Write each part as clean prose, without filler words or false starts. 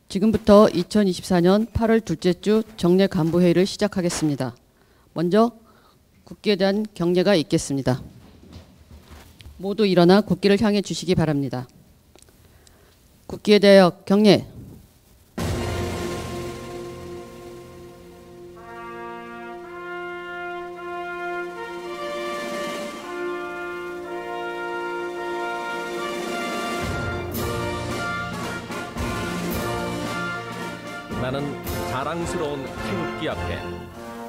지금부터 2024년 8월 둘째 주 정례 간부회의를 시작하겠습니다. 먼저 국기에 대한 경례가 있겠습니다. 모두 일어나 국기를 향해 주시기 바랍니다. 국기에 대하여 경례. 나는 자랑스러운 태극기 앞에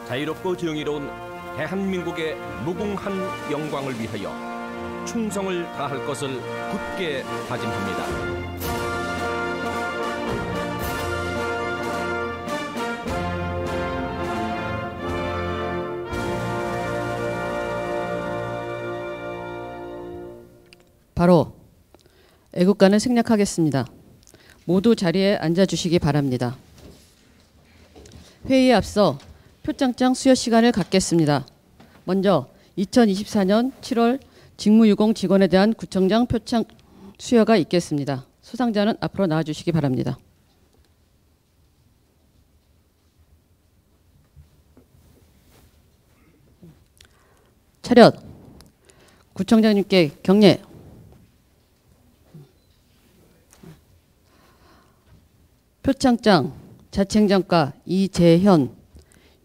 자유롭고 정의로운 대한민국의 무궁한 영광을 위하여 충성을 다할 것을 굳게 다짐합니다. 바로 애국가는 생략하겠습니다. 모두 자리에 앉아주시기 바랍니다. 회의에 앞서 표창장 수여 시간을 갖겠습니다. 먼저 2024년 7월 직무유공 직원에 대한 구청장 표창 수여가 있겠습니다. 수상자는 앞으로 나와주시기 바랍니다. 차렷. 구청장님께 경례. 표창장 자치행정과 이재현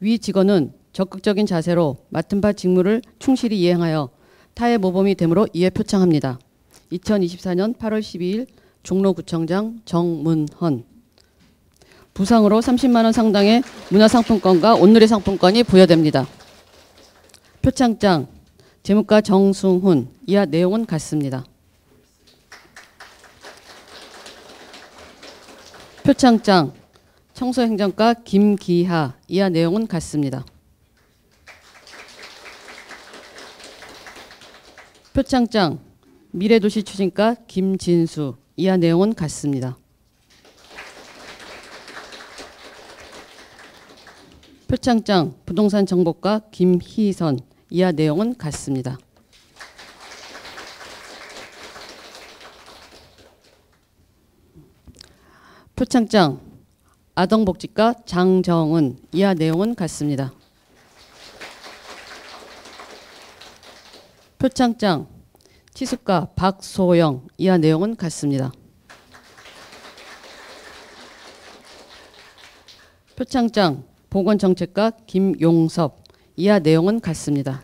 위 직원은 적극적인 자세로 맡은 바 직무를 충실히 이행하여 타의 모범이 되므로 이에 표창합니다. 2024년 8월 12일 종로구청장 정문헌. 부상으로 30만 원 상당의 문화상품권과 온누리 상품권이 부여됩니다. 표창장 재무과 정승훈. 이하 내용은 같습니다. 표창장 청소행정과 김기하. 이하 내용은 같습니다. 표창장 미래도시추진과 김진수. 이하 내용은 같습니다. 표창장 부동산정보과 김희선. 이하 내용은 같습니다. 표창장 아동복지과 장정은. 이하 내용은 같습니다. 표창장 치수과 박소영. 이하 내용은 같습니다. 표창장 보건정책과 김용섭. 이하 내용은 같습니다.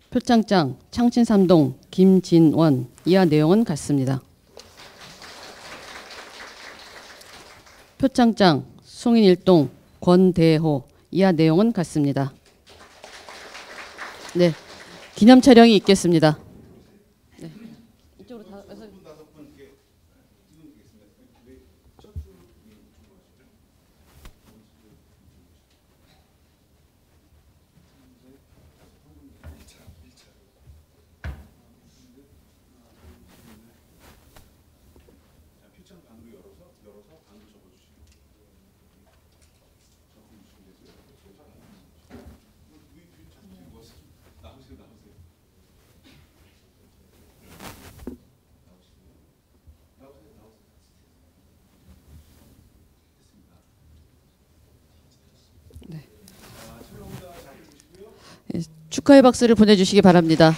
표창장 창신삼동 김진원. 이하 내용은 같습니다. 표창장 숭인일동 권대호. 이하 내용은 같습니다. 네, 기념 촬영이 있겠습니다. 네. 이쪽으로 다 와서. 축하의 박수를 보내주시기 바랍니다.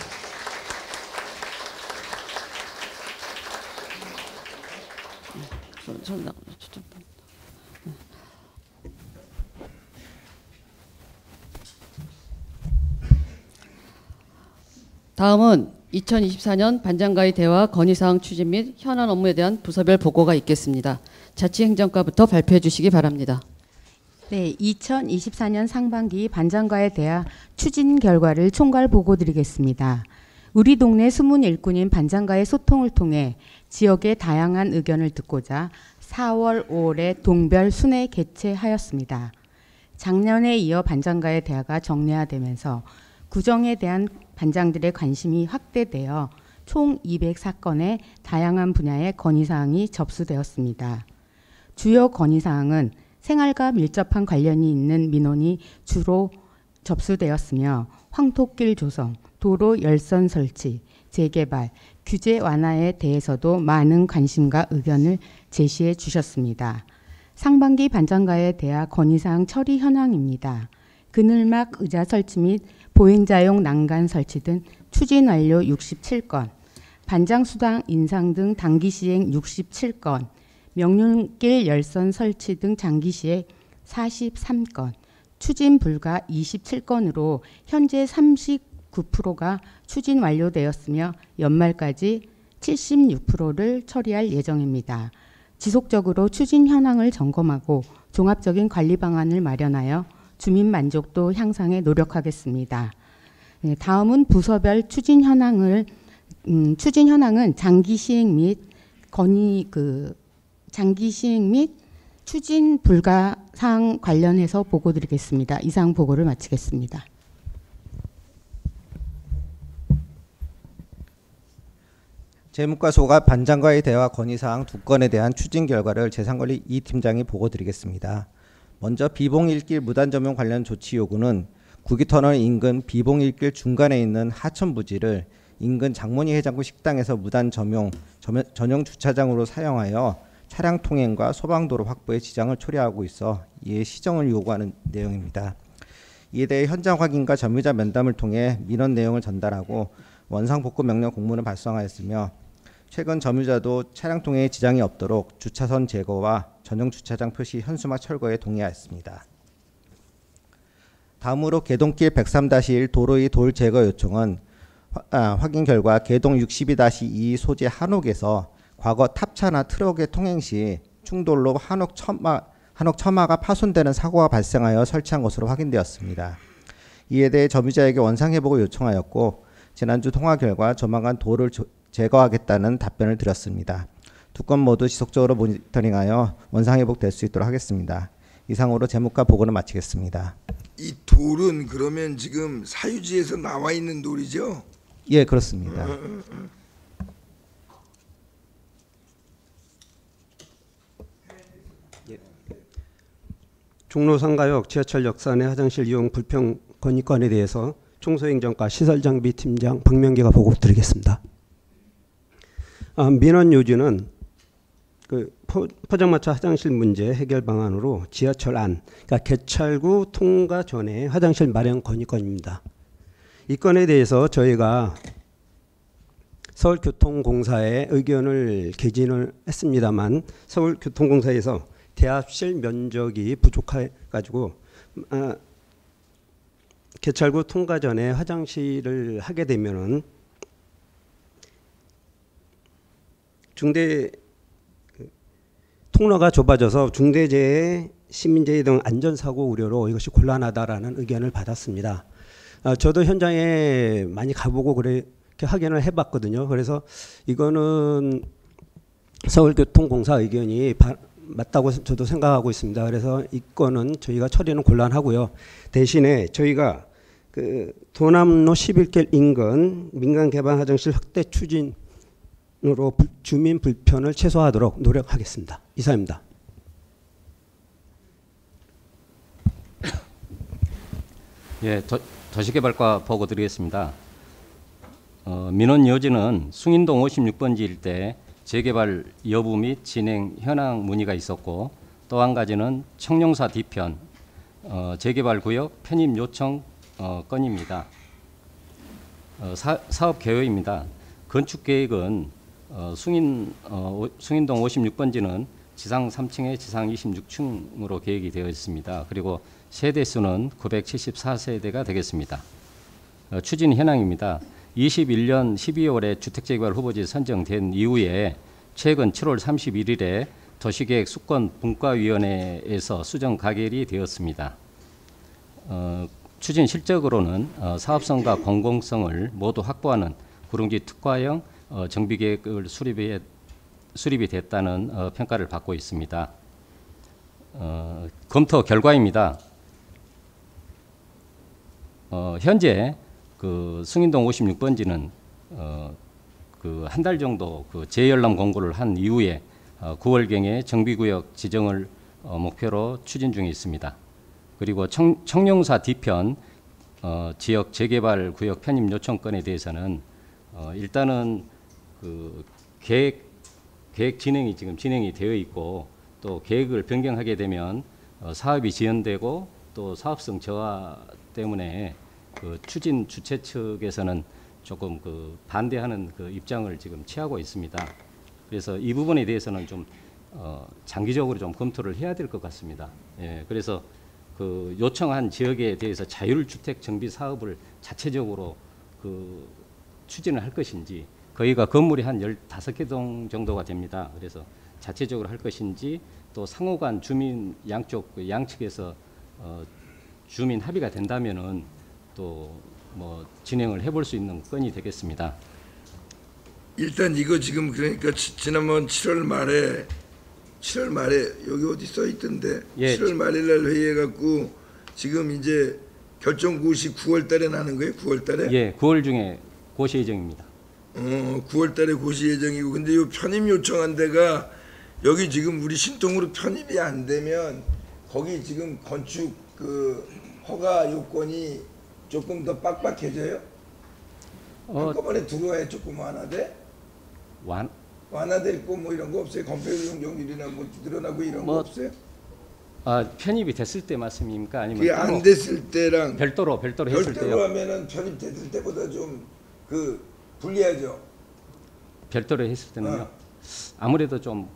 다음은 2024년 반장과의 대화 건의사항 추진 및 현안 업무에 대한 부서별 보고가 있겠습니다. 자치행정과부터 발표해 주시기 바랍니다. 네, 2024년 상반기 반장과의 대화 추진 결과를 총괄 보고 드리겠습니다. 우리 동네 숨은 일꾼인 반장과의 소통을 통해 지역의 다양한 의견을 듣고자 4월 5월에 동별 순회 개최하였습니다. 작년에 이어 반장과의 대화가 정례화되면서 구정에 대한 반장들의 관심이 확대되어 총 204건의 다양한 분야의 건의사항이 접수되었습니다. 주요 건의사항은 생활과 밀접한 관련이 있는 민원이 주로 접수되었으며 황토길 조성, 도로 열선 설치, 재개발, 규제 완화에 대해서도 많은 관심과 의견을 제시해 주셨습니다. 상반기 반장가에 대한 건의사항 처리 현황입니다. 그늘막 의자 설치 및 보행자용 난간 설치 등 추진 완료 67건, 반장 수당 인상 등 단기 시행 67건, 명륜길 열선 설치 등 장기 시행 43건, 추진 불가 27건으로 현재 39%가 추진 완료되었으며 연말까지 76%를 처리할 예정입니다. 지속적으로 추진 현황을 점검하고 종합적인 관리 방안을 마련하여 주민 만족도 향상에 노력하겠습니다. 네, 다음은 부서별 추진 현황은 장기 시행 및 장기 시행 및 추진 불가 사항 관련해서 보고드리겠습니다. 이상 보고를 마치겠습니다. 재무과 소가 반장과의 대화 건의사항 2건에 대한 추진 결과를 재산관리 2팀장이 보고드리겠습니다. 먼저 비봉일길 무단점용 관련 조치 요구는 구기터널 인근 비봉일길 중간에 있는 하천 부지를 인근 장문희 해장국 식당에서 무단 전용 주차장으로 사용하여 차량 통행과 소방도로 확보에 지장을 초래하고 있어 이에 시정을 요구하는 내용입니다. 이에 대해 현장 확인과 점유자 면담을 통해 민원 내용을 전달하고 원상복구 명령 공문을 발송하였으며 최근 점유자도 차량 통행에 지장이 없도록 주차선 제거와 전용 주차장 표시 현수막 철거에 동의하였습니다. 다음으로 개동길 103-1 도로의 돌 제거 요청은 확인 결과 개동 62-2 소재 한옥에서 과거 탑차나 트럭의 통행 시 충돌로 한옥 처마가 파손되는 사고가 발생하여 설치한 것으로 확인되었습니다. 이에 대해 점유자에게 원상회복을 요청하였고 지난주 통화 결과 조만간 돌을 제거하겠다는 답변을 드렸습니다. 2건 모두 지속적으로 모니터링하여 원상회복될 수 있도록 하겠습니다. 이상으로 재무과 보고는 마치겠습니다. 이 돌은 그러면 지금 사유지에서 나와 있는 돌이죠? 예, 그렇습니다. 종로상가역 지하철 역산의 화장실 이용 불평 건의건에 대해서 청소행정과 시설장비팀장 박명기가 보고 드리겠습니다. 민원 요지는 포장마차 화장실 문제 해결 방안으로 지하철 안, 그러니까 개찰구 통과 전에 화장실 마련 건의건입니다. 이 건에 대해서 저희가 서울교통공사에 의견을 개진을 했습니다만 서울교통공사에서 대합실 면적이 부족해가지고 개찰구 통과 전에 화장실을 하게 되면은 통로가 좁아져서 중대재해, 시민재해 등 안전사고 우려로 이것이 곤란하다라는 의견을 받았습니다. 저도 현장에 많이 가보고 그렇게 확인을 해봤거든요. 그래서 이거는 서울교통공사 의견이 맞다고 저도 생각하고 있습니다. 그래서 이 건은 저희가 처리는 곤란하고요. 대신에 저희가 도남로 11길 인근 민간개방 화장실 확대 추진으로 주민 불편을 최소화하도록 노력하겠습니다. 이상입니다. 예, 도시개발과 보고 드리겠습니다. 민원 여지는 숭인동 56번지 일대 재개발 여부 및 진행 현황 문의가 있었고 또 한 가지는 청룡사 뒤편 재개발 구역 편입 요청 건입니다. 사업 계획입니다. 건축 계획은 숭인동 56번지는 지상 3층에 지상 26층으로 계획이 되어 있습니다. 그리고 세대수는 974세대가 되겠습니다. 추진 현황입니다. 21년 12월에 주택재개발 후보지 선정된 이후에 최근 7월 31일에 도시계획 수권 분과위원회에서 수정 가결이 되었습니다. 추진 실적으로는 사업성과 공공성을 모두 확보하는 구릉지 특화형 정비계획을 수립이 됐다는 평가를 받고 있습니다. 검토 결과입니다. 현재 숭인동 56번지는 한 달 정도 재열람 공고를 한 이후에 9월경에 정비구역 지정을 목표로 추진 중에 있습니다. 그리고 청룡사 뒤편 지역 재개발 구역 편입 요청건에 대해서는 일단은 그 계획 진행이 지금 진행이 되어 있고 또 계획을 변경하게 되면 사업이 지연되고 또 사업성 저하 때문에 그 추진 주최 측에서는 조금 그 반대하는 그 입장을 지금 취하고 있습니다. 그래서 이 부분에 대해서는 좀 장기적으로 좀 검토를 해야 될 것 같습니다. 예, 그래서 그 요청한 지역에 대해서 자율주택 정비 사업을 자체적으로 그 추진을 할 것인지, 거기가 건물이 한 15개 동 정도가 됩니다. 그래서 자체적으로 할 것인지, 또 상호간 주민 양측에서 주민 합의가 된다면은 또 뭐 진행을 해볼 수 있는 건이 되겠습니다. 일단 이거 지금 그러니까 지난번 7월 말에 여기 어디 써 있던데 예, 7월 말일날 회의해갖고 지금 이제 결정 고시 9월달에 나는 거예요? 9월달에? 예, 9월 중에 고시 예정입니다. 9월달에 고시 예정이고, 근데 이 편입 요청한 데가 여기 지금 우리 신통으로 편입이 안 되면 거기 지금 건축 그 허가 요건이 조금 더 빡빡해져요? 한꺼번에 들어와야 조금 완화될 거 뭐 이런 거 없어요? 건폐용적률이나 뭐 늘어나고 이런 거 없어요? 편입이 됐을 때 말씀입니까? 아니면 그게 안 됐을 때랑 별도로 했을 때요? 하면은 편입됐을 때보다 좀 그 불리하죠. 별도로 했을 때는요. 아무래도 좀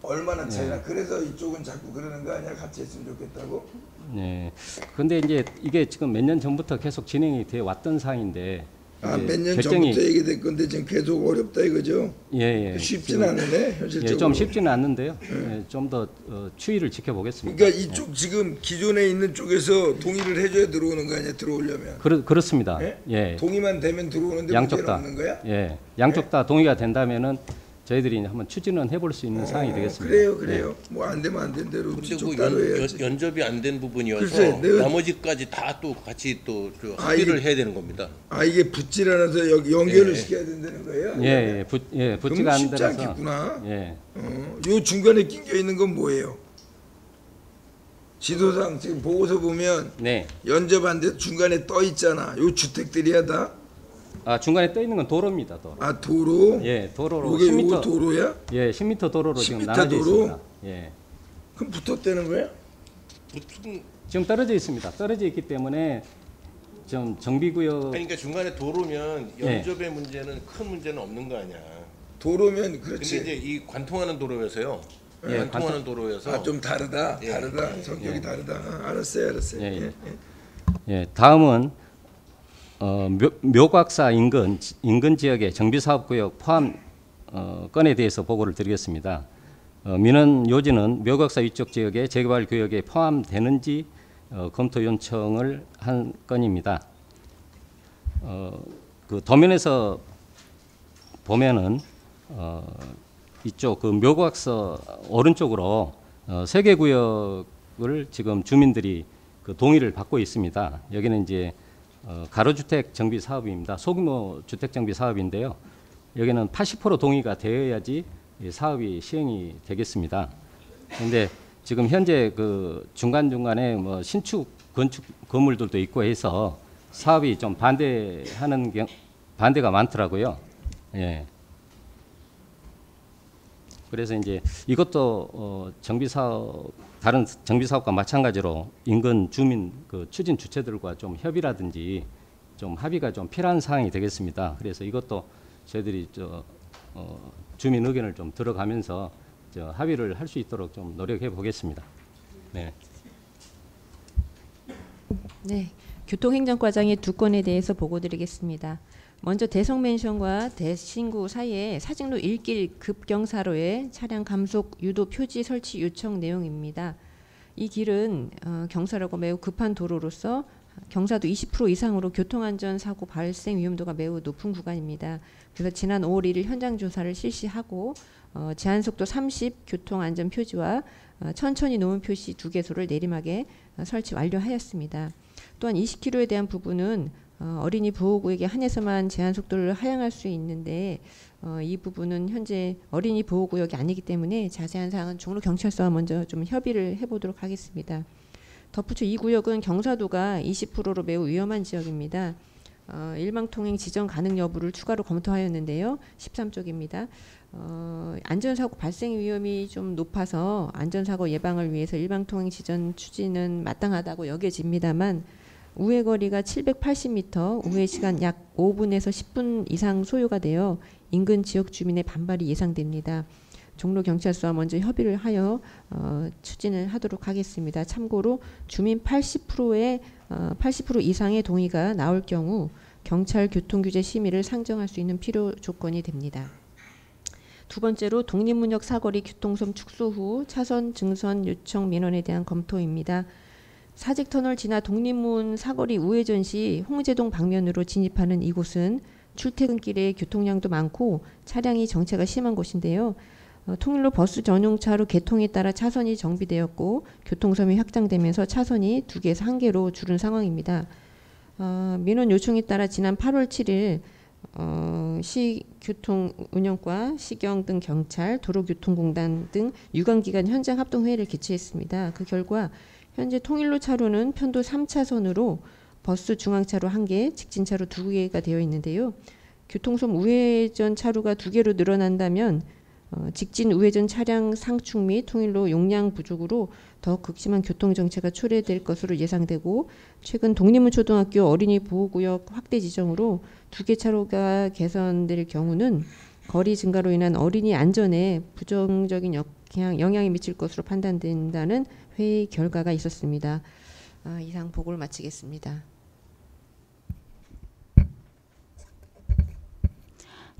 얼마나 차이나. 그래서 이쪽은 자꾸 그러는 거 아니야? 같이 했으면 좋겠다고? 네. 근데 이제 이게 지금 몇 년 전부터 계속 진행이 돼 왔던 사항인데 몇 년 전부터 얘기될 건데 지금 계속 어렵다 이거죠? 예. 쉽진 않으네 현실적으로. 예, 좀 쉽지는 않는데요. 예, 좀 더 추이를 지켜보겠습니다. 그러니까 이쪽 지금 기존에 있는 쪽에서 동의를 해줘야 들어오는 거 아니야? 들어오려면. 그렇습니다. 예? 예. 동의만 되면 들어오는데 양쪽 문제는 다. 없는 거야? 예. 양쪽 다 동의가 된다면은 저희들이 이제 한번 추진은 해볼 수 있는 사항이 되겠습니다. 그래요. 뭐 안 되면 안 된 대로 글쎄 쪽 그 따로 해야지. 연접이 안 된 부분이어서 글쎄, 내가- 나머지까지 다 또 같이 또 합의를 해야 되는 겁니다. 이게 붙질 않아서 여기 연결을 시켜야 된다는 거예요? 붙지가 그럼 안 쉽지 들어서. 않겠구나. 예. 요 중간에 낑겨 있는 건 뭐예요? 지도상 지금 보고서 보면 네. 연접 안 돼 중간에 떠 있잖아. 요 주택들이야 다? 중간에 떠 있는 건 도로입니다. 도로? 예, 도로로 요게 10m. 요거 도로야? 예, 10m 도로로 지금 10m 나눠져 도로? 있습니다. 예. 그럼 붙었다는 거야? 보통 지금 떨어져 있습니다. 떨어져 있기 때문에 좀 정비구역 그러니까 중간에 도로면 예. 연접의 문제는 큰 문제는 없는 거 아니야. 도로면 근데 그렇지. 이제 이 관통하는 도로여서요. 예, 관통하는 도로여서 좀 다르다. 예. 성격이 다르다. 알았어요. 예. 예, 다음은 묘각사 인근 지역의 정비사업구역 포함 건에 대해서 보고를 드리겠습니다. 민원 요지는 묘각사 위쪽 지역의 재개발 구역에 포함되는지 검토 요청을 한 건입니다. 그 도면에서 보면은 이쪽 그 묘각사 오른쪽으로 3개 구역을 지금 주민들이 그 동의를 받고 있습니다. 여기는 이제 가로주택 정비 사업입니다. 소규모 주택 정비 사업인데요. 여기는 80% 동의가 되어야지 이 사업이 시행이 되겠습니다. 그런데 지금 현재 그 중간중간에 뭐 신축 건축 건물들도 있고 해서 사업이 좀 반대가 많더라고요. 예. 그래서 이제 이것도 다른 정비 사업과 마찬가지로 인근 주민 그 추진 주체들과 좀 협의라든지 좀 합의가 좀 필요한 사항이 되겠습니다. 그래서 이것도 저희들이 주민 의견을 좀 들어가면서 합의를 할 수 있도록 좀 노력해 보겠습니다. 네. 네, 교통행정과장의 2건에 대해서 보고드리겠습니다. 먼저 대성맨션과 대신구 사이에 사직로 1길 급경사로에 차량 감속 유도 표지 설치 요청 내용입니다. 이 길은 경사로가 매우 급한 도로로서 경사도 20% 이상으로 교통안전 사고 발생 위험도가 매우 높은 구간입니다. 그래서 지난 5월 1일 현장 조사를 실시하고 제한속도 30 교통안전 표지와 천천히 노은 표시 2개소를 내리막에 설치 완료하였습니다. 또한 20km에 대한 부분은 어린이 보호구역에 한해서만 제한속도를 하향할 수 있는데 이 부분은 현재 어린이 보호구역이 아니기 때문에 자세한 사항은 종로경찰서와 먼저 좀 협의를 해보도록 하겠습니다. 덧붙여 이 구역은 경사도가 20%로 매우 위험한 지역입니다. 일방통행 지정 가능 여부를 추가로 검토하였는데요. 13쪽입니다. 안전사고 발생 위험이 좀 높아서 안전사고 예방을 위해서 일방통행 지정 추진은 마땅하다고 여겨집니다만 우회 거리가 780m, 우회 시간 약 5분에서 10분 이상 소요가 되어 인근 지역 주민의 반발이 예상됩니다. 종로 경찰서와 먼저 협의를 하여 추진을 하도록 하겠습니다. 참고로 주민 80% 이상의 동의가 나올 경우 경찰 교통규제 심의를 상정할 수 있는 필요 조건이 됩니다. 두 번째로 독립문역 사거리 교통섬 축소 후 차선 증선 요청 민원에 대한 검토입니다. 사직터널 지나 독립문 사거리 우회전 시 홍제동 방면으로 진입하는 이곳은 출퇴근길에 교통량도 많고 차량이 정체가 심한 곳인데요. 통일로 버스 전용차로 개통에 따라 차선이 정비되었고 교통섬이 확장되면서 차선이 2개에서 1개로 줄은 상황입니다. 민원 요청에 따라 지난 8월 7일 시교통운영과 시경 등 경찰, 도로교통공단 등 유관기관 현장 합동회의를 개최했습니다. 그 결과 현재 통일로 차로는 편도 3차선으로 버스 중앙차로 1개, 직진차로 2개가 되어 있는데요. 교통섬 우회전 차로가 2개로 늘어난다면 직진 우회전 차량 상축 및 통일로 용량 부족으로 더 극심한 교통정체가 초래될 것으로 예상되고 최근 독립문 초등학교 어린이 보호구역 확대 지정으로 2개 차로가 개선될 경우는 거리 증가로 인한 어린이 안전에 부정적인 영향이 미칠 것으로 판단된다는 회의 결과가 있었습니다. 이상 보고를 마치겠습니다.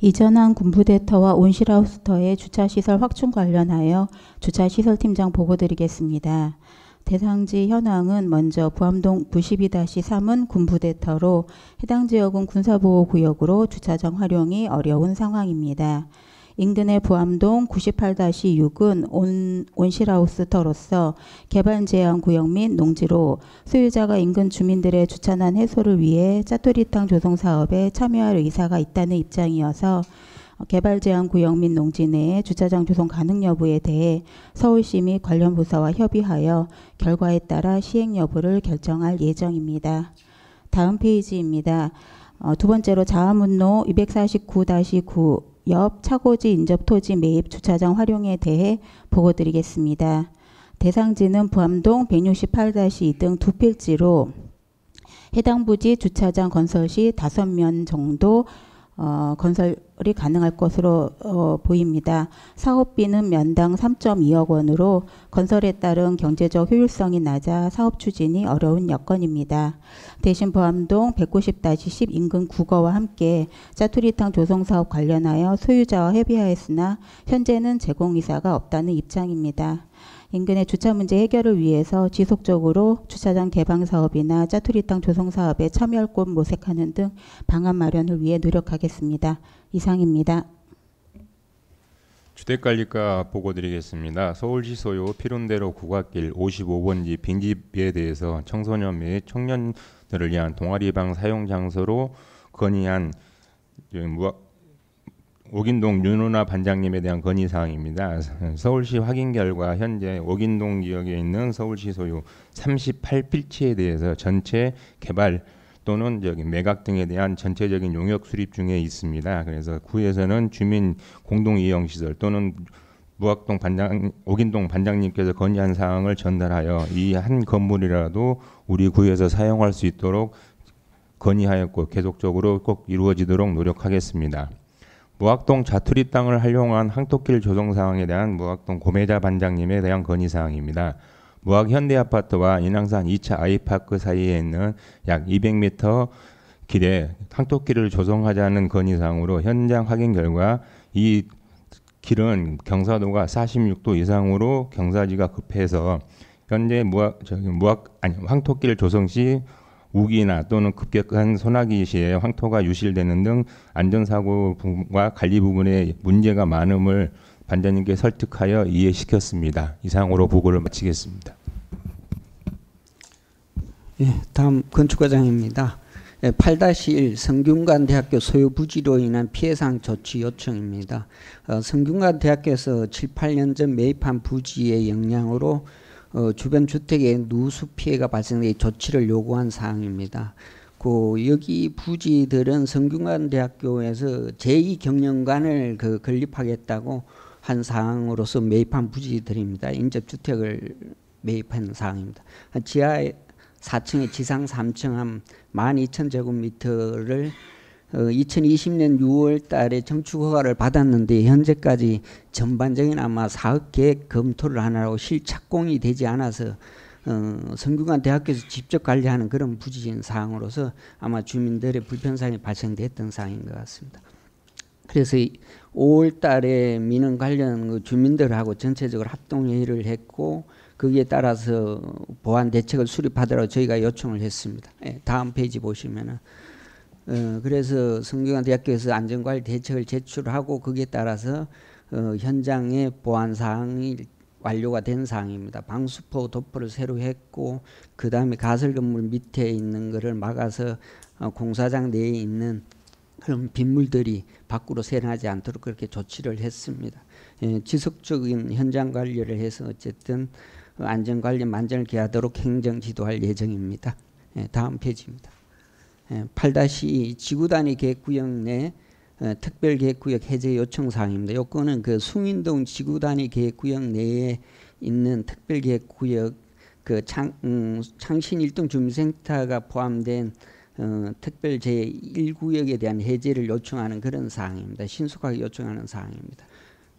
이전한 군부대터와 온실하우스터의 주차시설 확충 관련하여 주차시설팀장 보고드리겠습니다. 대상지 현황은 먼저 부암동 92-3은 군부대터로 해당 지역은 군사보호구역으로 주차장 활용이 어려운 상황입니다. 인근의 부암동 98-6은 온실하우스터로서 개발 제한 구역 및 농지로 소유자가 인근 주민들의 주차난 해소를 위해 짜투리탕 조성 사업에 참여할 의사가 있다는 입장이어서 개발 제한 구역 및 농지 내에 주차장 조성 가능 여부에 대해 서울시 및 관련 부서와 협의하여 결과에 따라 시행 여부를 결정할 예정입니다. 다음 페이지입니다. 두 번째로 자화문로 249-9 옆 차고지 인접 토지 매입 주차장 활용에 대해 보고드리겠습니다. 대상지는 부암동 168-2 등 두 필지로 해당 부지 주차장 건설 시 5면 정도 건설이 가능할 것으로 보입니다. 사업비는 면당 3.2억 원으로 건설에 따른 경제적 효율성이 낮아 사업 추진이 어려운 여건입니다. 대신 부암동 190-10 인근 국어와 함께 짜투리탕 조성사업 관련하여 소유자와 협의하였으나 현재는 제공의사가 없다는 입장입니다. 인근의 주차 문제 해결을 위해서 지속적으로 주차장 개방 사업이나 짜투리탕 조성 사업에 참여할 곳 모색하는 등 방안 마련을 위해 노력하겠습니다. 이상입니다. 주택관리과 보고드리겠습니다. 서울시 소유 피룬대로 국악길 55번지 빈집에 대해서 청소년 및 청년들을 위한 동아리방 사용 장소로 건의한 옥인동 윤은아 반장님에 대한 건의사항입니다. 서울시 확인 결과 현재 옥인동 지역에 있는 서울시 소유 38필지에 대해서 전체 개발 또는 매각 등에 대한 전체적인 용역 수립 중에 있습니다. 그래서 구에서는 주민 공동이용시설 또는 옥인동 반장님께서 건의한 사항을 전달하여 이 한 건물이라도 우리 구에서 사용할 수 있도록 건의하였고 계속적으로 꼭 이루어지도록 노력하겠습니다. 무학동 자투리 땅을 활용한 항토길 조성 사항에 대한 무학동 고매자 반장님에 대한 건의사항입니다. 무학 현대아파트와 인왕산 2차 아이파크 사이에 있는 약 200m 길에 항토길을 조성하자는 건의사항으로 현장 확인 결과 이 길은 경사도가 46도 이상으로 경사지가 급해서 현재 항토길 조성 시 우기나 또는 급격한 소나기 시에 황토가 유실되는 등 안전사고와 관리 부분에 문제가 많음을 반장님께 설득하여 이해시켰습니다. 이상으로 보고를 마치겠습니다. 예, 다음 건축과장입니다. 8-1 성균관대학교 소유 부지로 인한 피해상 조치 요청입니다. 성균관대학교에서 7, 8년 전 매입한 부지의 영향으로 주변 주택에 누수 피해가 발생해 조치를 요구한 사항입니다. 여기 부지들은 성균관대학교에서 제2경영관을 건립하겠다고 한 사항으로서 매입한 부지들입니다. 인접주택을 매입한 사항입니다. 지하 4층에 지상 3층 한 12,000제곱미터를 2020년 6월 달에 정축 허가를 받았는데 현재까지 전반적인 아마 사업 계획 검토를 하느라고 실착공이 되지 않아서 성균관 대학교에서 직접 관리하는 그런 부지인 사항으로서 아마 주민들의 불편사항이 발생됐던 사항인 것 같습니다. 그래서 5월 달에 민원 관련 주민들하고 전체적으로 합동회의를 했고 거기에 따라서 보완 대책을 수립하도록 저희가 요청을 했습니다. 다음 페이지 보시면은 그래서 성균관 대학교에서 안전관리 대책을 제출하고 거기에 따라서 현장의 보완 사항이 완료가 된 사항입니다. 방수포 도포를 새로 했고 그 다음에 가설 건물 밑에 있는 것을 막아서 공사장 내에 있는 그런 빗물들이 밖으로 새어나지 않도록 그렇게 조치를 했습니다. 지속적인 현장 관리를 해서 어쨌든 안전관리 만전을 기하도록 행정 지도할 예정입니다. 다음 페이지입니다. 8-2 지구단위 계획구역 내 특별계획구역 해제 요청 사항입니다. 요건은 그 숭인동 지구단위 계획구역 내에 있는 특별계획구역 창신 1동 주민센터가 포함된 특별 제1구역에 대한 해제를 요청하는 그런 사항입니다. 신속하게 요청하는 사항입니다.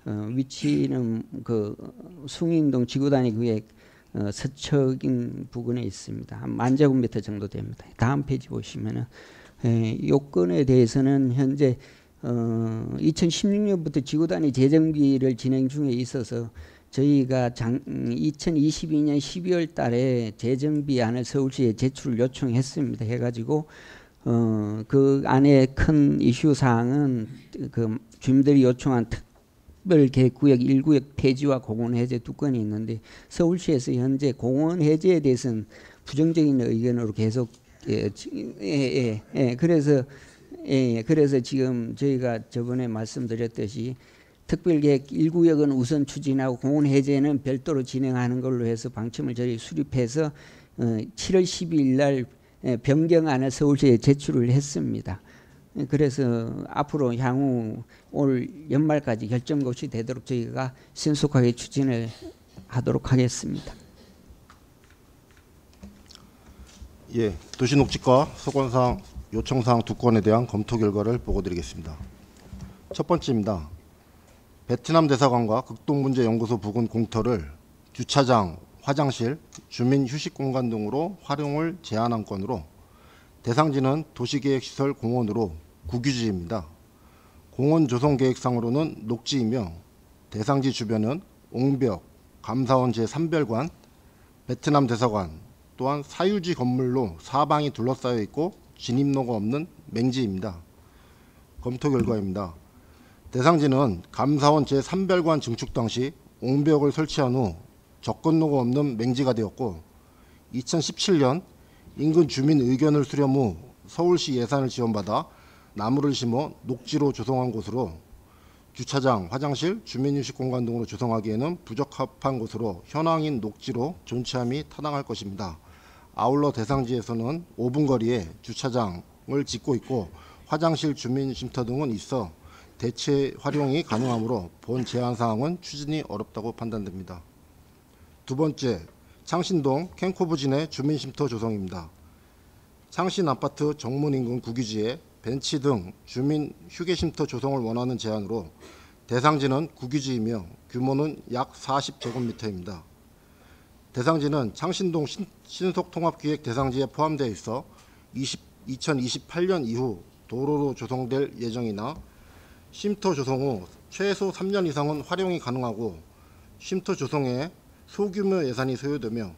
위치는 그 숭인동 지구단위 구역 서척인 부근에 있습니다. 한 10,000제곱미터 정도 됩니다. 다음 페이지 보시면은 요건에 대해서는 현재 2016년부터 지구단위 재정비를 진행 중에 있어서 저희가 2022년 12월 달에 재정비안을 서울시에 제출을 요청했습니다. 해가지고 그 안에 큰 이슈 사항은 그 주민들이 요청한 특별계획구역 1구역 폐지와 공원 해제 두 건이 있는데 서울시에서 현재 공원 해제에 대해서는 부정적인 의견으로 계속 그래서 지금 저희가 저번에 말씀드렸듯이 특별계획 1구역은 우선 추진하고 공원 해제는 별도로 진행하는 걸로 해서 방침을 저희 수립해서 7월 12일 날 변경안을 서울시에 제출을 했습니다. 그래서 앞으로 향후 올 연말까지 결정것이 되도록 저희가 신속하게 추진을 하도록 하겠습니다. 예, 도시녹지과 소관사항 요청사항 두 건에 대한 검토 결과를 보고드리겠습니다. 첫 번째입니다. 베트남 대사관과 극동문제연구소 부근 공터를 주차장, 화장실, 주민 휴식공간 등으로 활용을 제한한 건으로 대상지는 도시계획시설 공원으로 국유지입니다. 공원 조성계획상으로는 녹지이며 대상지 주변은 옹벽, 감사원 제3별관, 베트남 대사관 또한 사유지 건물로 사방이 둘러싸여 있고 진입로가 없는 맹지입니다. 검토 결과입니다. 대상지는 감사원 제3별관 증축 당시 옹벽을 설치한 후 접근로가 없는 맹지가 되었고 2017년 인근 주민 의견을 수렴 후 서울시 예산을 지원받아 나무를 심어 녹지로 조성한 곳으로 주차장, 화장실, 주민휴식공간 등으로 조성하기에는 부적합한 곳으로 현황인 녹지로 존치함이 타당할 것입니다. 아울러 대상지에서는 5분 거리에 주차장을 짓고 있고 화장실, 주민쉼터 등은 있어 대체 활용이 가능하므로 본 제한사항은 추진이 어렵다고 판단됩니다. 두 번째, 창신동 캔코브지 내 주민쉼터 조성입니다. 창신 아파트 정문 인근 국유지에 벤치 등 주민 휴게쉼터 조성을 원하는 제안으로 대상지는 국유지이며 규모는 약 40제곱미터입니다. 대상지는 창신동 신속통합기획 대상지에 포함되어 있어 2028년 이후 도로로 조성될 예정이나 쉼터 조성 후 최소 3년 이상은 활용이 가능하고 쉼터 조성에 소규모 예산이 소요되며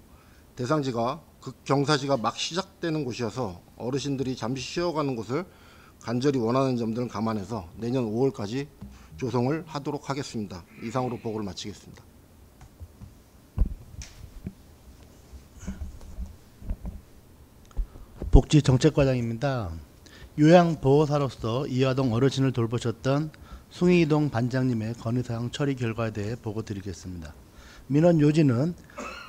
대상지가 극경사지가 막 시작되는 곳이어서 어르신들이 잠시 쉬어가는 곳을 간절히 원하는 점들을 감안해서 내년 5월까지 조성을 하도록 하겠습니다. 이상으로 보고를 마치겠습니다. 복지정책과장입니다. 요양보호사로서 이화동 어르신을 돌보셨던 숭이동 반장님의 건의사항 처리 결과에 대해 보고드리겠습니다. 민원 요지는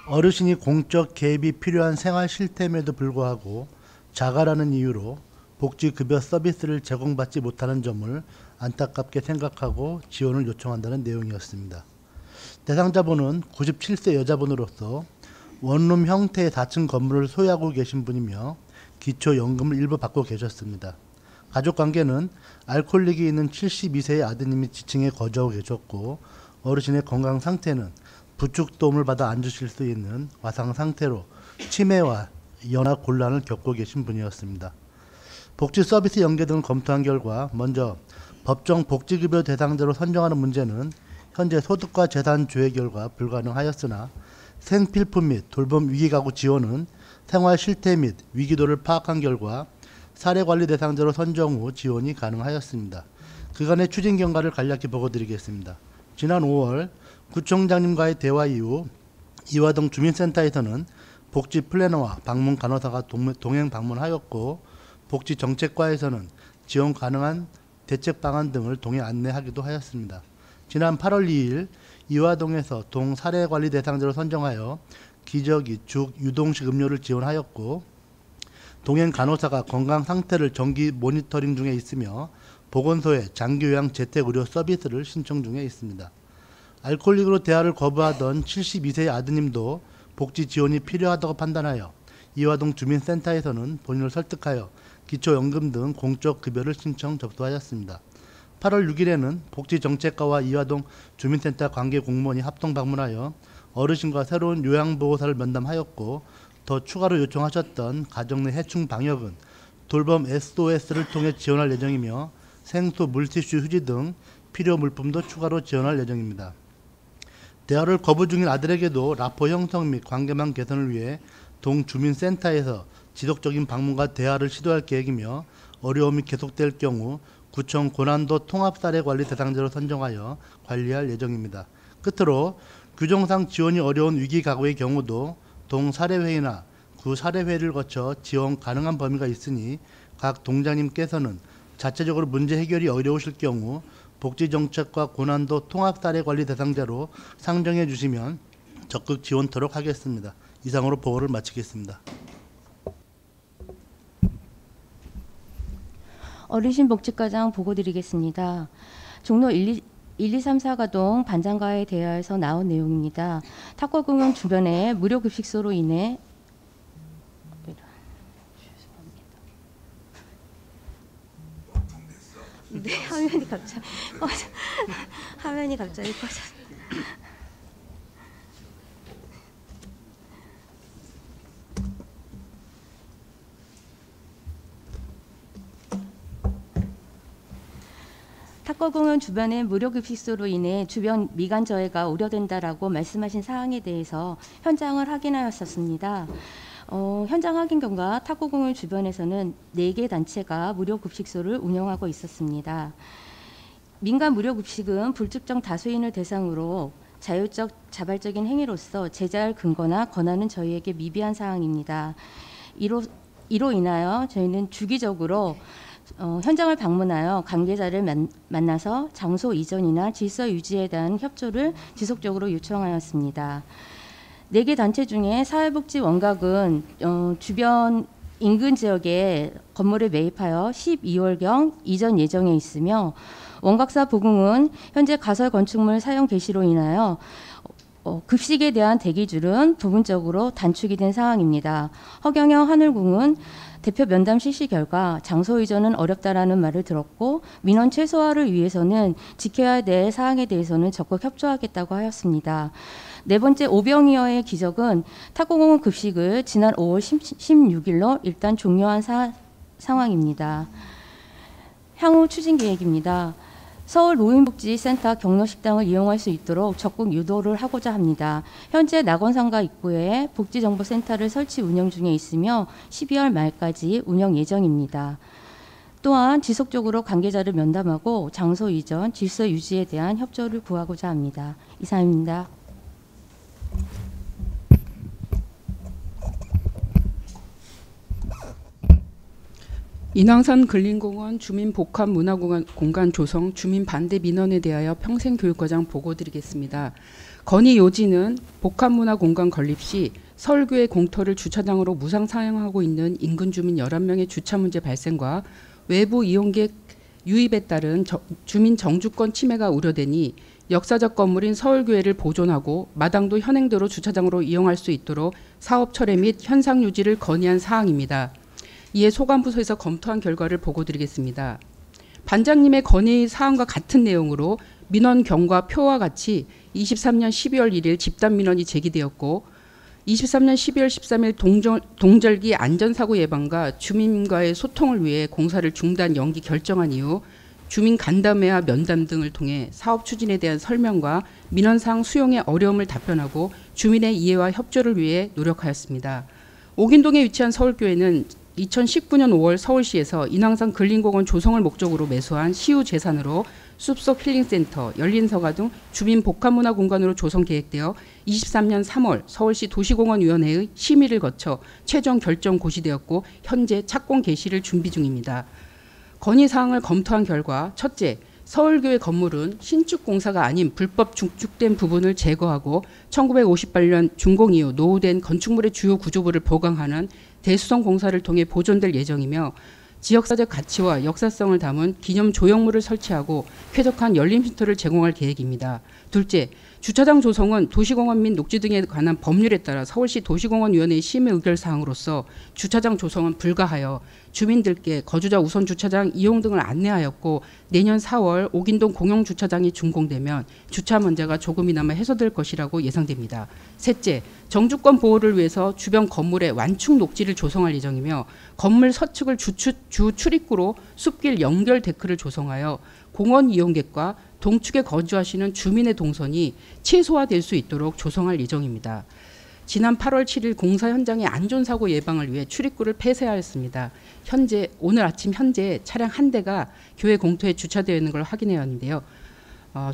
어르신이 공적 개입이 필요한 생활 실태임에도 불구하고 작아라는 이유로 복지급여 서비스를 제공받지 못하는 점을 안타깝게 생각하고 지원을 요청한다는 내용이었습니다. 대상자분은 97세 여자분으로서 원룸 형태의 4층 건물을 소유하고 계신 분이며 기초연금을 일부 받고 계셨습니다. 가족관계는 알코올릭이 있는 72세의 아드님이 지층에 거주하고 계셨고 어르신의 건강 상태는 부축 도움을 받아 앉으실 수 있는 와상 상태로 치매와 연화 곤란을 겪고 계신 분이었습니다. 복지 서비스 연계 등을 검토한 결과 먼저 법정 복지급여 대상자로 선정하는 문제는 현재 소득과 재산 조회 결과 불가능하였으나 생필품 및 돌봄 위기가구 지원은 생활 실태 및 위기도를 파악한 결과 사례관리 대상자로 선정 후 지원이 가능하였습니다. 그간의 추진 경과를 간략히 보고드리겠습니다. 지난 5월 구청장님과의 대화 이후 이화동 주민센터에서는 복지 플래너와 방문 간호사가 동행 방문하였고 복지정책과에서는 지원 가능한 대책 방안 등을 동행 안내하기도 하였습니다. 지난 8월 2일 이화동에서 동 사례관리 대상자로 선정하여 기저귀, 죽, 유동식 음료를 지원하였고 동행 간호사가 건강 상태를 정기 모니터링 중에 있으며 보건소에 장기요양 재택의료 서비스를 신청 중에 있습니다. 알코올릭으로 대화를 거부하던 72세의 아드님도 복지 지원이 필요하다고 판단하여 이화동 주민센터에서는 본인을 설득하여 기초연금 등 공적 급여를 신청 접수하였습니다. 8월 6일에는 복지정책과와 이화동 주민센터 관계 공무원이 합동 방문하여 어르신과 새로운 요양보호사를 면담하였고 더 추가로 요청하셨던 가정 내 해충 방역은 돌봄 SOS를 통해 지원할 예정이며 생수, 물티슈, 휴지 등 필요 물품도 추가로 지원할 예정입니다. 대화를 거부 중인 아들에게도 라포 형성 및 관계망 개선을 위해 동주민센터에서 지속적인 방문과 대화를 시도할 계획이며 어려움이 계속될 경우 구청 고난도 통합사례관리 대상자로 선정하여 관리할 예정입니다. 끝으로 규정상 지원이 어려운 위기가구의 경우도 동사례회의나 구사례회를 거쳐 지원 가능한 범위가 있으니 각 동장님께서는 자체적으로 문제 해결이 어려우실 경우 복지정책과 고난도 통합사례관리 대상자로 상정해 주시면 적극 지원토록 하겠습니다. 이상으로 보고를 마치겠습니다. 어르신복지과장 보고드리겠습니다. 종로 1, 2, 3, 4가동 반장과의 대화에서 나온 내용입니다. 탁구공원 주변에 무료급식소로 인해 네, 화면이 갑자기 꺼졌어요. 탁구공원 주변의 무료급식소로 인해 주변 미관 저해가 우려된다라고 말씀하신 사항에 대해서 현장을 확인하였었습니다. 현장 확인 결과 탁구공원 주변에서는 4개 단체가 무료급식소를 운영하고 있었습니다. 민간 무료급식은 불특정 다수인을 대상으로 자율적 자발적인 행위로서 제재할 근거나 권한은 저희에게 미비한 사항입니다. 이로 인하여 저희는 주기적으로 현장을 방문하여 관계자를 만나서 장소 이전이나 질서 유지에 대한 협조를 지속적으로 요청하였습니다. 4개 단체 중에 사회복지 원각은 주변 인근 지역에 건물을 매입하여 12월경 이전 예정에 있으며 원각사 보궁은 현재 가설 건축물 사용 개시로 인하여 급식에 대한 대기줄은 부분적으로 단축이 된 상황입니다. 허경영 하늘궁은 대표 면담 실시 결과 장소 이전은 어렵다라는 말을 들었고 민원 최소화를 위해서는 지켜야 될 사항에 대해서는 적극 협조하겠다고 하였습니다. 네 번째 오병이어의 기적은 탁구공원 급식을 지난 5월 16일로 일단 종료한 상황입니다. 향후 추진 계획입니다. 서울 노인복지센터 경로식당을 이용할 수 있도록 적극 유도를 하고자 합니다. 현재 낙원상가 입구에 복지정보센터를 설치 운영 중에 있으며 12월 말까지 운영 예정입니다. 또한 지속적으로 관계자를 면담하고 장소 이전, 질서 유지에 대한 협조를 구하고자 합니다. 이상입니다. 인왕산 근린공원 주민 복합 문화공간 조성 주민 반대 민원에 대하여 평생교육과장 보고드리겠습니다. 건의 요지는 복합 문화공간 건립 시 서울교회 공터를 주차장으로 무상 사용하고 있는 인근 주민 11명의 주차 문제 발생과 외부 이용객 유입에 따른 주민 정주권 침해가 우려되니 역사적 건물인 서울교회를 보존하고 마당도 현행대로 주차장으로 이용할 수 있도록 사업 철회 및 현상 유지를 건의한 사항입니다. 이에 소관부서에서 검토한 결과를 보고드리겠습니다. 반장님의 건의 사항과 같은 내용으로 민원 경과 표와 같이 23년 12월 1일 집단 민원이 제기되었고 23년 12월 13일 동절기 안전사고 예방과 주민과의 소통을 위해 공사를 중단 연기 결정한 이후 주민 간담회와 면담 등을 통해 사업 추진에 대한 설명과 민원사항 수용의 어려움을 답변하고 주민의 이해와 협조를 위해 노력하였습니다. 옥인동에 위치한 서울교회는 2019년 5월 서울시에서 인왕산 근린공원 조성을 목적으로 매수한 시유 재산으로 숲속 힐링센터, 열린서가 등 주민 복합문화 공간으로 조성 계획되어 23년 3월 서울시 도시공원위원회의 심의를 거쳐 최종 결정 고시되었고 현재 착공 개시를 준비 중입니다. 건의사항을 검토한 결과 첫째, 서울교회 건물은 신축 공사가 아닌 불법 중축된 부분을 제거하고 1958년 준공 이후 노후된 건축물의 주요 구조부를 보강하는 대수성 공사를 통해 보존될 예정이며 지역사적 가치와 역사성을 담은 기념 조형물을 설치하고 쾌적한 열림쉼터를 제공할 계획입니다. 둘째, 주차장 조성은 도시공원 및 녹지 등에 관한 법률에 따라 서울시 도시공원위원회의 심의 의결 사항으로서 주차장 조성은 불가하여 주민들께 거주자 우선 주차장 이용 등을 안내하였고 내년 4월 옥인동 공영주차장이 준공되면 주차 문제가 조금이나마 해소될 것이라고 예상됩니다. 셋째, 정주권 보호를 위해서 주변 건물에 완충 녹지를 조성할 예정이며 건물 서측을 주 출입구로 숲길 연결 데크를 조성하여 공원 이용객과 동축에 거주하시는 주민의 동선이 최소화될 수 있도록 조성할 예정입니다. 지난 8월 7일 공사 현장의 안전사고 예방을 위해 출입구를 폐쇄하였습니다. 오늘 아침 현재 차량 한 대가 교회 공터에 주차되어 있는 걸 확인해왔는데요.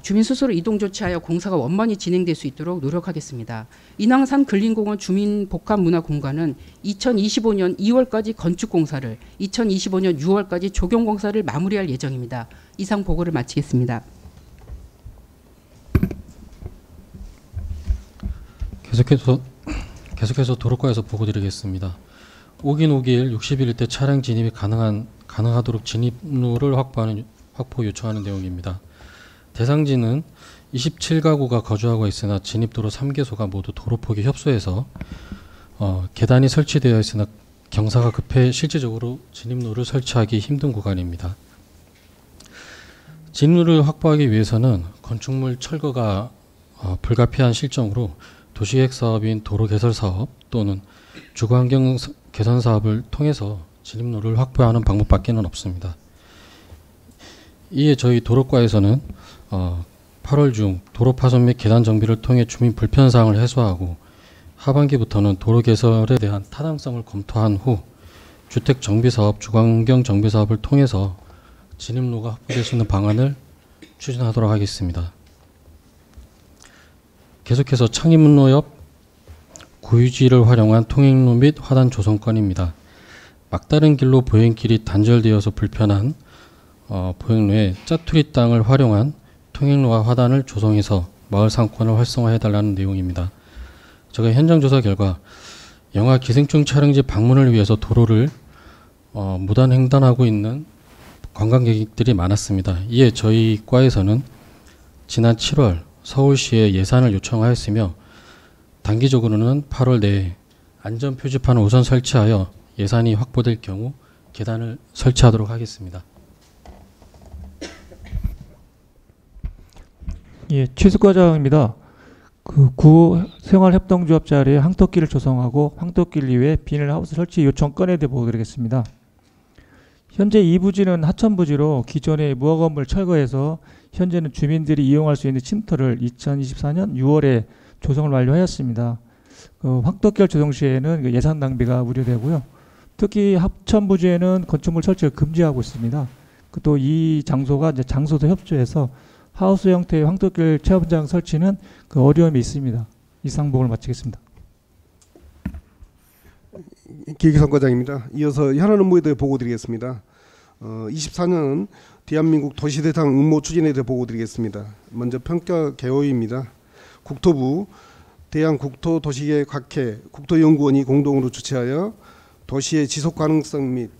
주민 스스로 이동 조치하여 공사가 원만히 진행될 수 있도록 노력하겠습니다. 인왕산 근린공원 주민복합문화공간은 2025년 2월까지 건축공사를 2025년 6월까지 조경공사를 마무리할 예정입니다. 이상 보고를 마치겠습니다. 계속해서 도로과에서 보고드리겠습니다. 오긴 5길 60일 때 차량 진입이 가능하도록 진입로를 확보 요청하는 내용입니다. 대상지는 27가구가 거주하고 있으나 진입도로 3개소가 모두 도로 포기 협소해서 계단이 설치되어 있으나 경사가 급해 실질적으로 진입로를 설치하기 힘든 구간입니다. 진입로를 확보하기 위해서는 건축물 철거가 불가피한 실정으로 도시계획 사업인 도로 개설 사업 또는 주거환경 개선 사업을 통해서 진입로를 확보하는 방법밖에는 없습니다. 이에 저희 도로과에서는 8월 중 도로 파손 및 계단 정비를 통해 주민 불편 사항을 해소하고 하반기부터는 도로 개설에 대한 타당성을 검토한 후 주택 정비 사업, 주거환경 정비 사업을 통해서 진입로가 확보될 수 있는 방안을 추진하도록 하겠습니다. 계속해서 창의문로 옆 구유지를 활용한 통행로 및 화단 조성건입니다. 막다른 길로 보행길이 단절되어서 불편한 보행로에 짜투리 땅을 활용한 통행로와 화단을 조성해서 마을 상권을 활성화해달라는 내용입니다. 제가 현장 조사 결과 영화 기생충 촬영지 방문을 위해서 도로를 무단 횡단하고 있는 관광객들이 많았습니다. 이에 저희 과에서는 지난 7월 서울시에 예산을 요청하였으며 단기적으로는 8월 내에 안전표지판을 우선 설치하여 예산이 확보될 경우 계단을 설치하도록 하겠습니다. 예, 취수과장입니다. 구 생활협동조합 자리에 황토길을 조성하고 황토길 이외에 비닐하우스 설치 요청 건에 대해 보고드리겠습니다. 현재 이 부지는 하천부지로 기존의 무허 건물 철거해서 현재는 주민들이 이용할 수 있는 쉼터를 2024년 6월에 조성을 완료하였습니다. 황토길 조성 시에는 예산 낭비가 우려되고요. 특히 하천부지에는 건축물 설치를 금지하고 있습니다. 또 이 장소가 이제 장소도 협조해서 하우스 형태의 황토길 체험장 설치는 어려움이 있습니다. 이상 보고를 마치겠습니다. 기획선과장입니다. 이어서 현안 업무에 대해 보고드리겠습니다. 24년 대한민국 도시대상 응모 추진에 대해 보고드리겠습니다. 먼저 평가 개요입니다. 국토부 대한국토도시계획학회 국토연구원이 공동으로 주최하여 도시의 지속 가능성 및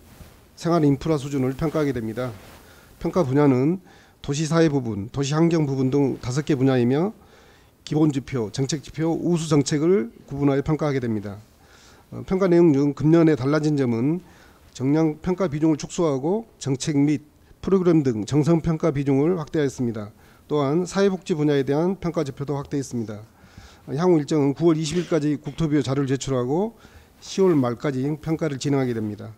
생활 인프라 수준을 평가하게 됩니다. 평가 분야는 도시사회 부분, 도시환경 부분 등 5개 분야이며 기본지표, 정책지표, 우수정책을 구분하여 평가하게 됩니다. 평가 내용 중 금년에 달라진 점은 정량 평가 비중을 축소하고 정책 및 프로그램 등 정성 평가 비중을 확대하였습니다. 또한 사회복지 분야에 대한 평가 지표도 확대했습니다. 향후 일정은 9월 20일까지 국토비로 자료를 제출하고 10월 말까지 평가를 진행하게 됩니다.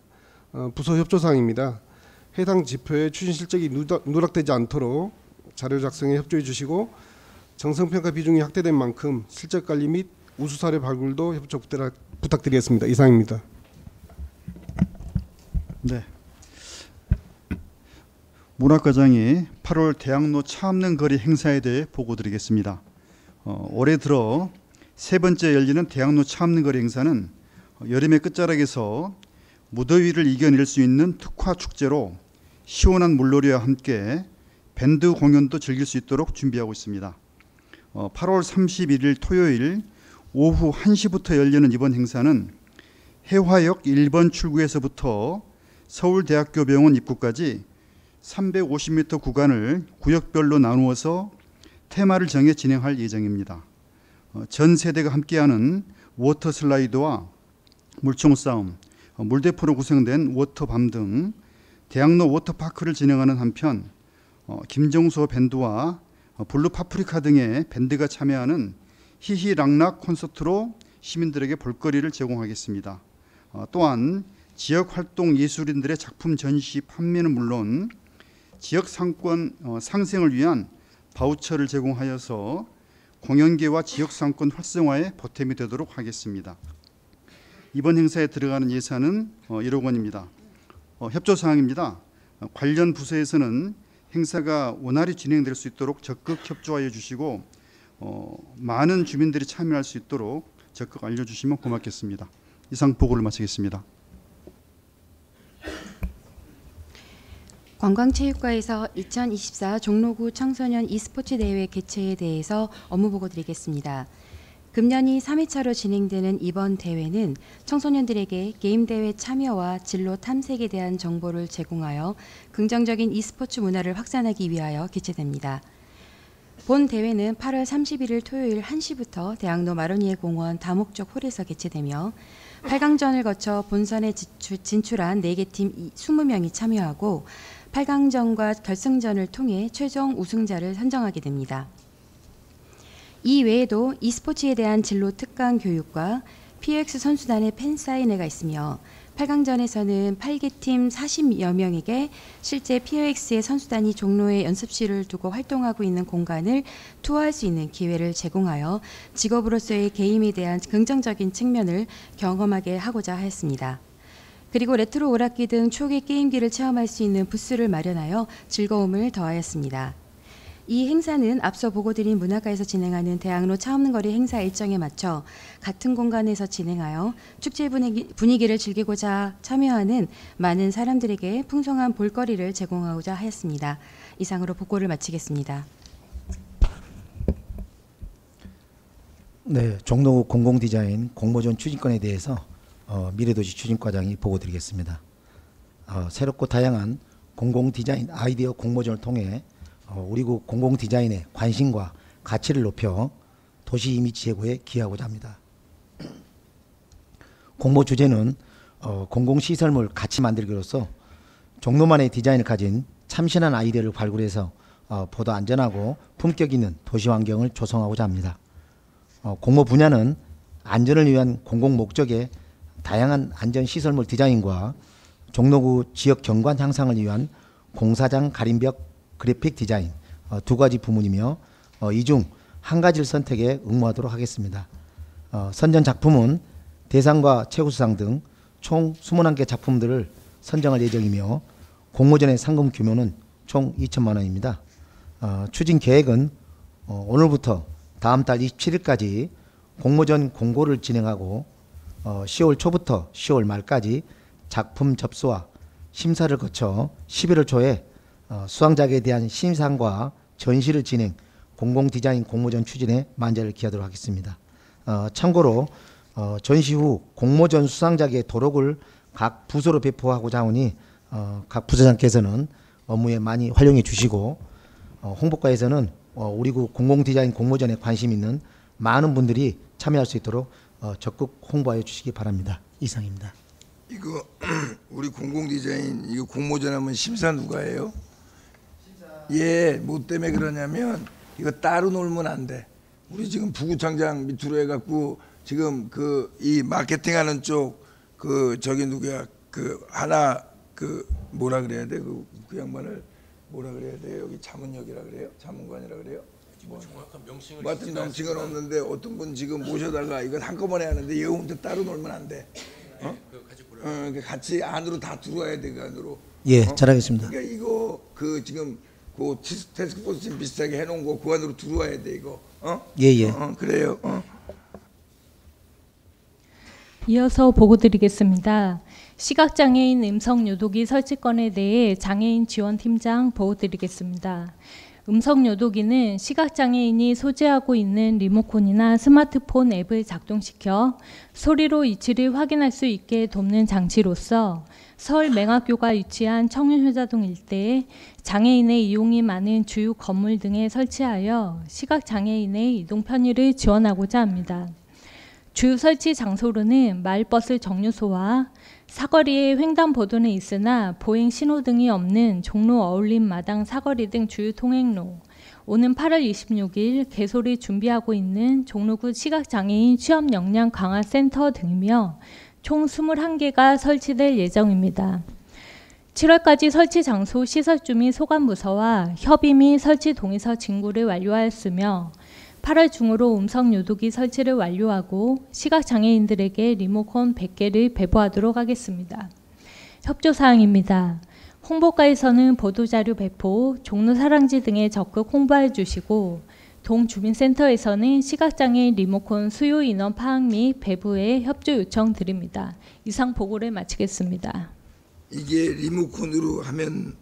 부서 협조사항입니다. 해당 지표의 추진 실적이 누락되지 않도록 자료 작성에 협조해 주시고 정성평가 비중이 확대된 만큼 실적관리 및 우수사례 발굴도 협조 부탁드리겠습니다. 이상입니다. 네. 문학과장이 8월 대학로 차 없는 거리 행사에 대해 보고드리겠습니다. 올해 들어 세 번째 열리는 대학로 차 없는 거리 행사는 여름의 끝자락에서 무더위를 이겨낼 수 있는 특화 축제로 시원한 물놀이와 함께 밴드 공연도 즐길 수 있도록 준비하고 있습니다. 8월 31일 토요일 오후 1시부터 열리는 이번 행사는 해화역 1번 출구에서부터 서울대학교병원 입구까지 350m 구간을 구역별로 나누어서 테마를 정해 진행할 예정입니다. 전 세대가 함께하는 워터 슬라이드와 물총 싸움, 물대포로 구성된 워터밤 등 대학로 워터파크를 진행하는 한편 김정수 밴드와 블루 파프리카 등의 밴드가 참여하는 히히락락 콘서트로 시민들에게 볼거리를 제공하겠습니다. 또한 지역활동 예술인들의 작품 전시 판매는 물론 지역 상권 상생을 위한 바우처를 제공하여서 공연계와 지역 상권 활성화에 보탬이 되도록 하겠습니다. 이번 행사에 들어가는 예산은 1억 원입니다. 협조사항입니다. 관련 부서에서는 행사가 원활히 진행될 수 있도록 적극 협조하여 주시고 많은 주민들이 참여할 수 있도록 적극 알려주시면 고맙겠습니다. 이상 보고를 마치겠습니다. 관광체육과에서 2024 종로구 청소년 e스포츠 대회 개최에 대해서 업무보고 드리겠습니다. 금년이 3회차로 진행되는 이번 대회는 청소년들에게 게임 대회 참여와 진로 탐색에 대한 정보를 제공하여 긍정적인 e스포츠 문화를 확산하기 위하여 개최됩니다. 본 대회는 8월 31일 토요일 1시부터 대학로 마로니에 공원 다목적 홀에서 개최되며 8강전을 거쳐 본선에 진출한 4개 팀 20명이 참여하고 8강전과 결승전을 통해 최종 우승자를 선정하게 됩니다. 이 외에도 e스포츠에 대한 진로 특강 교육과 PX 선수단의 팬사인회가 있으며 8강전에서는 8개 팀 40여 명에게 실제 POX의 선수단이 종로에 연습실을 두고 활동하고 있는 공간을 투어할 수 있는 기회를 제공하여 직업으로서의 게임에 대한 긍정적인 측면을 경험하게 하고자 하였습니다. 그리고 레트로 오락기 등 초기 게임기를 체험할 수 있는 부스를 마련하여 즐거움을 더하였습니다. 이 행사는 앞서 보고드린 문화가에서 진행하는 대학로 차 없는 거리 행사 일정에 맞춰 같은 공간에서 진행하여 축제 분위기를 즐기고자 참여하는 많은 사람들에게 풍성한 볼거리를 제공하고자 하였습니다. 이상으로 보고를 마치겠습니다. 네, 종로구 공공디자인 공모전 추진권에 대해서 미래도시 추진과장이 보고드리겠습니다. 새롭고 다양한 공공디자인 아이디어 공모전을 통해 우리 국 공공디자인의 관심과 가치를 높여 도시 이미지 제고에 기여하고자 합니다. 공모 주제는 공공시설물 가치 만들기로서 종로만의 디자인을 가진 참신한 아이디어를 발굴해서 보다 안전하고 품격 있는 도시 환경을 조성하고자 합니다. 공모 분야는 안전을 위한 공공 목적의 다양한 안전시설물 디자인과 종로구 지역 경관 향상을 위한 공사장 가림벽 그래픽 디자인 두 가지 부문이며 이 중 한 가지를 선택에 응모하도록 하겠습니다. 선정 작품은 대상과 최우수상 등 총 21개 작품들을 선정할 예정이며 공모전의 상금 규모는 총 2천만 원입니다. 추진 계획은 오늘부터 다음 달 27일까지 공모전 공고를 진행하고 10월 초부터 10월 말까지 작품 접수와 심사를 거쳐 11월 초에 수상작에 대한 심사과 전시를 진행 공공디자인 공모전 추진에 만전을 기하도록 하겠습니다. 참고로 전시 후 공모전 수상작의 도록을 각 부서로 배포하고자 하오니 각 부서장께서는 업무에 많이 활용해 주시고 홍보과에서는 우리 구 공공디자인 공모전에 관심 있는 많은 분들이 참여할 수 있도록 적극 홍보하여 주시기 바랍니다. 이상입니다. 이거 우리 공공디자인 이거 공모전 하면 심사 누가 해요? 예, 뭐 때문에 그러냐면 이거 따로 놀면 안 돼. 우리 지금 부구청장 밑으로 해갖고 지금 그 이 마케팅하는 쪽 그 저기 누구야 그 하나 그 뭐라 그래야 돼 그 양반을 뭐라 그래야 돼 여기 자문역이라 그래요? 자문관이라 그래요? 뭐 정확한 명칭을 뭐 하여튼 명칭은 없는데 어떤 분 지금 모셔달라 이건 한꺼번에 하는데 얘 혼자 따로 놀면 안 돼. 같이 안으로 다 들어와야 돼 그 안으로. 예, 잘하겠습니다. 그러니까 이거 그 지금 그 태스크포스 지금 비슷하게 해놓은 거 그 안으로 들어와야 돼 이거. 예. 그래요. 이어서 보고드리겠습니다. 시각장애인 음성요독기 설치건에 대해 장애인 지원팀장 보고드리겠습니다. 음성요독기는 시각장애인이 소지하고 있는 리모컨이나 스마트폰 앱을 작동시켜 소리로 위치를 확인할 수 있게 돕는 장치로서 서울 맹학교가 위치한 청운효자동 일대에 장애인의 이용이 많은 주요 건물 등에 설치하여 시각장애인의 이동 편의를 지원하고자 합니다. 주 설치 장소로는 마을버스 정류소와 사거리에 횡단보도는 있으나 보행 신호등이 없는 종로 어울림 마당 사거리 등 주요 통행로, 오는 8월 26일 개소를 준비하고 있는 종로구 시각장애인 취업 역량 강화 센터 등이며 총 21개가 설치될 예정입니다. 7월까지 설치 장소 시설주 및 소관부서와 협의 및 설치 동의서 진구를 완료하였으며 8월 중으로 음성요독기 설치를 완료하고 시각장애인들에게 리모컨 100개를 배부하도록 하겠습니다. 협조사항입니다. 홍보과에서는 보도자료 배포, 종로사랑지 등에 적극 홍보해 주시고 동주민센터에서는 시각장애인 리모컨 수요 인원 파악 및 배부에 협조 요청 드립니다. 이상 보고를 마치겠습니다. 이게 리모컨으로 하면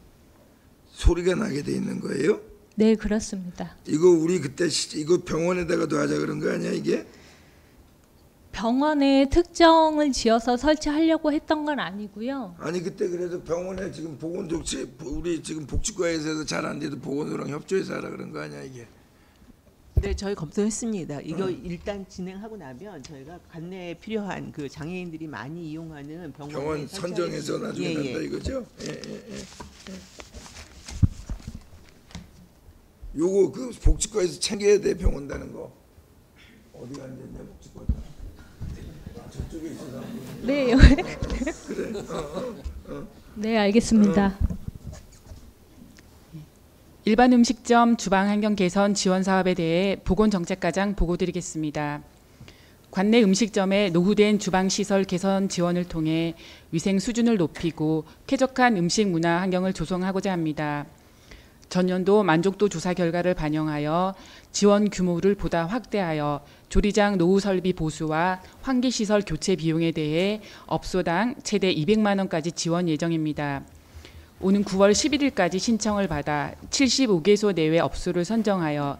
소리가 나게 돼 있는 거예요? 네, 그렇습니다. 이거 우리 그때 이거 병원에다가도 하자 그런 거 아니야 이게? 병원에 특정을 지어서 설치하려고 했던 건 아니고요. 아니 그때 그래서 병원에 지금 보건복지 우리 지금 복지과에서 잘 안 돼도 보건소랑 협조해서 하라 그런 거 아니야 이게? 네, 저희 검토했습니다. 이거 일단 진행하고 나면 저희가 관내에 필요한 그 장애인들이 많이 이용하는 병원 선정해서 나중에 한다 이거죠? 예. 요거 그 복지과에서 챙겨야 돼 병원 다는 거. 어디 앉았냐 복지과. 저쪽에 있어서. 네. 그래. 네, 알겠습니다. 일반 음식점 주방 환경 개선 지원 사업에 대해 보건정책과장 보고드리겠습니다. 관내 음식점의 노후된 주방 시설 개선 지원을 통해 위생 수준을 높이고 쾌적한 음식 문화 환경을 조성하고자 합니다. 전년도 만족도 조사 결과를 반영하여 지원 규모를 보다 확대하여 조리장 노후 설비 보수와 환기시설 교체 비용에 대해 업소당 최대 200만 원까지 지원 예정입니다. 오는 9월 11일까지 신청을 받아 75개소 내외 업소를 선정하여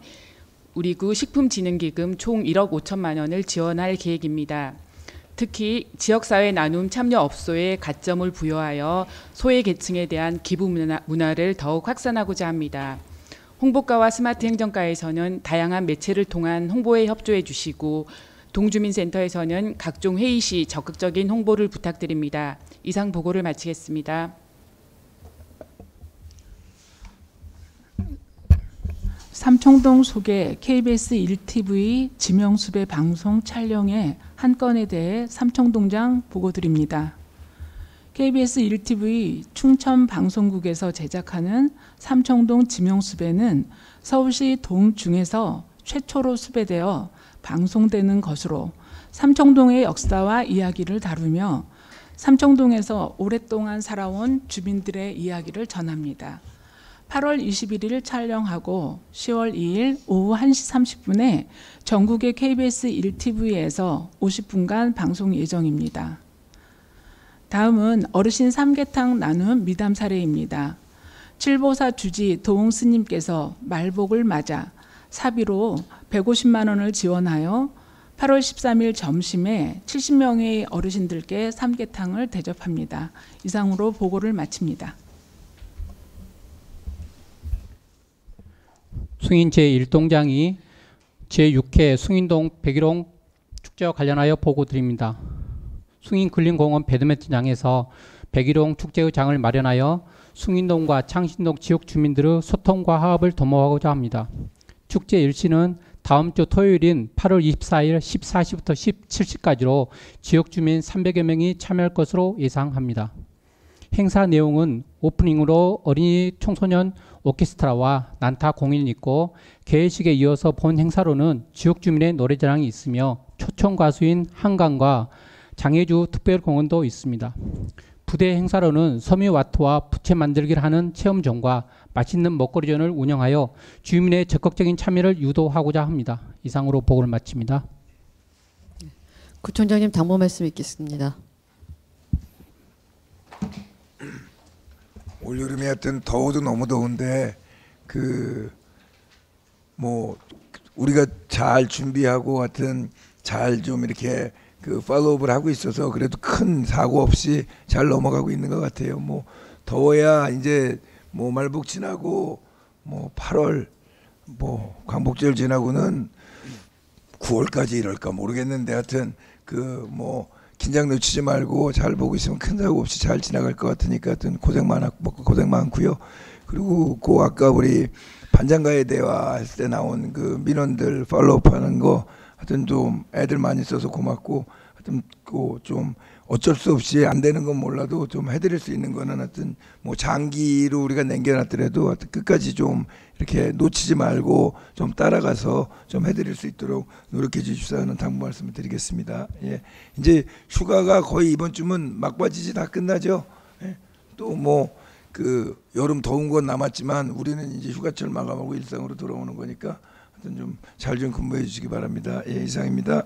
우리구 식품진흥기금 총 1억 5천만 원을 지원할 계획입니다. 특히 지역사회 나눔 참여 업소에 가점을 부여하여 소외계층에 대한 기부 문화를 더욱 확산하고자 합니다. 홍보과와 스마트 행정과에서는 다양한 매체를 통한 홍보에 협조해 주시고 동주민센터에서는 각종 회의 시 적극적인 홍보를 부탁드립니다. 이상 보고를 마치겠습니다. 삼청동 소개 KBS 1TV 지명수배 방송 촬영의 한 건에 대해 삼청동장 보고드립니다. KBS 1TV 충청방송국에서 제작하는 삼청동 지명수배는 서울시 동중에서 최초로 수배되어 방송되는 것으로 삼청동의 역사와 이야기를 다루며 삼청동에서 오랫동안 살아온 주민들의 이야기를 전합니다. 8월 21일 촬영하고 10월 2일 오후 1시 30분에 전국의 KBS 1TV에서 50분간 방송 예정입니다. 다음은 어르신 삼계탕 나눔 미담 사례입니다. 칠보사 주지 도홍 스님께서 말복을 맞아 사비로 150만 원을 지원하여 8월 13일 점심에 70명의 어르신들께 삼계탕을 대접합니다. 이상으로 보고를 마칩니다. 숭인 제1동장이 제6회 숭인동 백일홍 축제와 관련하여 보고드립니다. 숭인 근린공원 배드민턴장에서 백일홍 축제의 장을 마련하여 숭인동과 창신동 지역 주민들의 소통과 화합을 도모하고자 합니다. 축제 일시는 다음 주 토요일인 8월 24일 14시부터 17시까지로 지역 주민 300여 명이 참여할 것으로 예상합니다. 행사 내용은 오프닝으로 어린이 청소년 오케스트라와 난타 공연이 있고 개회식에 이어서 본 행사로는 지역 주민의 노래자랑이 있으며 초청 가수인 한강과 장애주 특별공원도 있습니다. 부대 행사로는 섬유와트와 부채 만들기를 하는 체험전과 맛있는 먹거리전을 운영하여 주민의 적극적인 참여를 유도하고자 합니다. 이상으로 보고를 마칩니다. 구청장님 당부 말씀 있겠습니다. 올여름에 하여튼 더워도 너무 더운데 뭐 우리가 잘 준비하고 하여튼 잘 좀 이렇게 팔로우업을 하고 있어서 그래도 큰 사고 없이 잘 넘어가고 있는 것 같아요. 뭐 더워야 이제 뭐 말복 지나고 뭐 8월 뭐 광복절 지나고는 9월까지 이럴까 모르겠는데 하여튼 뭐 긴장 놓치지 말고 잘 보고 있으면 큰 사고 없이 잘 지나갈 것 같으니까 하여튼 고생 많고요. 그리고 아까 우리 반장가에 대화했을 때 나온 민원들 팔로우업하는 거 하여튼 좀 애들 많이 써서 고맙고 하여튼 좀 어쩔 수 없이 안 되는 건 몰라도 좀 해드릴 수 있는 거는 하여튼 뭐 장기로 우리가 남겨놨더라도 하여튼 끝까지 좀 이렇게 놓치지 말고 좀 따라가서 좀 해드릴 수 있도록 노력해 주십사 하는 당부 말씀을 드리겠습니다. 예. 이제 휴가가 거의 이번 주면 막바지지 다 끝나죠. 예. 또 뭐 여름 더운 건 남았지만 우리는 이제 휴가철 마감하고 일상으로 돌아오는 거니까 하여튼 좀 잘 좀 근무해 주시기 바랍니다. 예, 이상입니다.